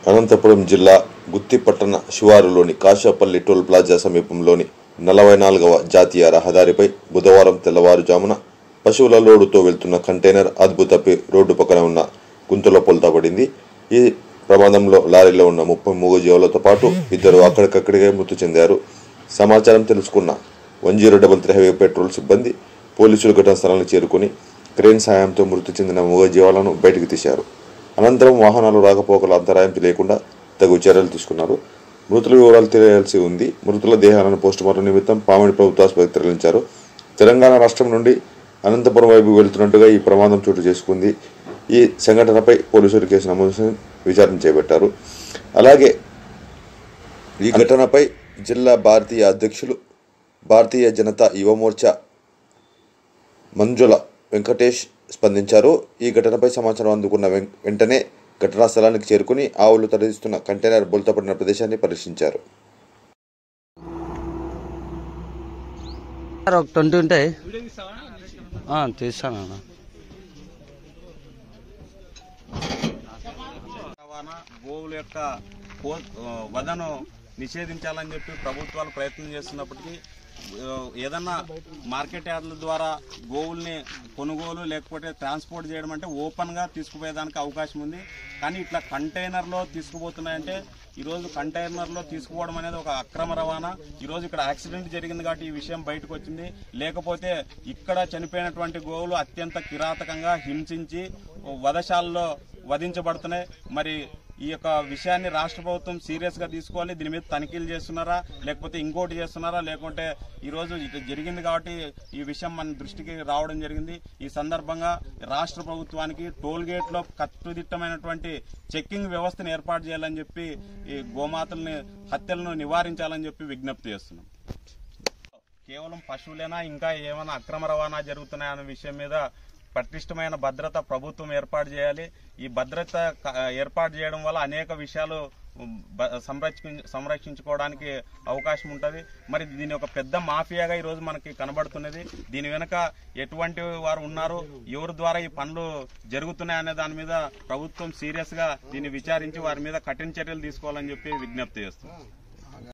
అనంతపురం జిల్లా గుత్తి పట్టణ శివారులోని కాశాపల్లి టోల్ ప్లాజా సమీపంలోని 44వ జాతీయ రహదారిపై బుధవారం తెల్లవారుజామున పశువుల లోడుతో వెళ్తున్న కంటైనర్ అదుపు తప్పి రోడ్డు పక్కన ఉన్న గుంతలో పొల్తపడింది. ఈ ప్రమాదంలో లారీలో ఉన్న 30 మూగజీవులతో పాటు ఇద్దరు అక్కడికక్కడికే మృతి చెందారు. సమాచారం తెలుసుకున్న 1033 హైవే పెట్రోల్ సిబ్బంది పోలీసులు ఘటనా స్థలానికి చేరుకుని క్రేన్ సాయంతో మృతి చెందిన మూగజీవాలను బయటకు తీశారు. అనంతరం వాహనాలు రాకపోకల అంతరాయం లేకుండా తగు చర్యలు తీసుకున్నారు. మృతుల వివరాలు తెలియాల్సి ఉంది. మృతుల దేహాలను పోస్టుమార్టం నిమిత్తం పామిడి ప్రభుత్వ ఆసుపత్రికి తరలించారు. తెలంగాణ రాష్ట్రం నుండి అనంతపురం వైపు వెళ్తున్నట్టుగా ఈ ప్రమాదం చోటు చేసుకుంది. ఈ సంఘటనపై పోలీసులు కేసు నమోదు విచారణ చేపట్టారు. అలాగే ఈ ఘటనపై జిల్లా భారతీయ అధ్యక్షులు భారతీయ జనతా యువ మోర్చా మంజుల వెంకటేష్ స్పందించారు. ఈ ఘటనపై సమాచారం అందుకున్న వెంటనే ఘటనా స్థలానికి చేరుకుని ఆవులు తరలిస్తున్న కంటైనర్ బోల్తపడిన ప్రదేశాన్ని పరీక్షించారు. 20 ఉంటాయి తీస్తాను. గోవుల యొక్క వధను నిషేధించాలని చెప్పి ప్రభుత్వాలు ప్రయత్నం చేస్తున్నప్పటికీ ఏదన్నా మార్కెట్ యార్డుల ద్వారా గోవుల్ని కొనుగోలు లేకపోతే ట్రాన్స్పోర్ట్ చేయడం అంటే ఓపెన్గా తీసుకుపోయేదానికి అవకాశం ఉంది. కానీ ఇట్లా కంటైనర్లో తీసుకుపోతున్నాయంటే ఈరోజు కంటైనర్లో తీసుకుపోవడం అనేది ఒక అక్రమ రవాణా. ఈరోజు ఇక్కడ యాక్సిడెంట్ జరిగింది కాబట్టి ఈ విషయం బయటకు వచ్చింది. లేకపోతే ఇక్కడ చనిపోయినటువంటి గోవులు అత్యంత కిరాతకంగా హింసించి వధశాలలో వధించబడుతున్నాయి. మరి ఈ యొక్క విషయాన్ని రాష్ట్ర ప్రభుత్వం సీరియస్గా తీసుకోవాలి. దీని మీద తనిఖీలు చేస్తున్నారా లేకపోతే ఇంకోటి చేస్తున్నారా, లేకుంటే ఈరోజు జరిగింది కాబట్టి ఈ విషయం మన దృష్టికి రావడం జరిగింది. ఈ సందర్భంగా రాష్ట్ర ప్రభుత్వానికి టోల్ గేట్లో కట్టుదిట్టమైనటువంటి చెక్కింగ్ వ్యవస్థను ఏర్పాటు చేయాలని చెప్పి ఈ గోమాతల్ని హత్యలను నివారించాలని చెప్పి విజ్ఞప్తి చేస్తున్నాం. కేవలం పశువులేనా ఇంకా ఏమైనా అక్రమ రవాణా జరుగుతున్నాయన్న విషయం మీద పటిష్టమైన భద్రత ప్రభుత్వం ఏర్పాటు చేయాలి. ఈ భద్రత ఏర్పాటు చేయడం వల్ల అనేక విషయాలు సంరక్షించుకోవడానికి అవకాశం ఉంటుంది. మరి దీని ఒక పెద్ద మాఫియాగా ఈరోజు మనకి కనబడుతున్నది. దీని వెనుక ఎటువంటి వారు ఉన్నారు, ఎవరి ద్వారా ఈ పనులు జరుగుతున్నాయనే దాని మీద ప్రభుత్వం సీరియస్గా దీన్ని విచారించి వారి మీద కఠిన చర్యలు తీసుకోవాలని చెప్పి విజ్ఞప్తి చేస్తున్నాం.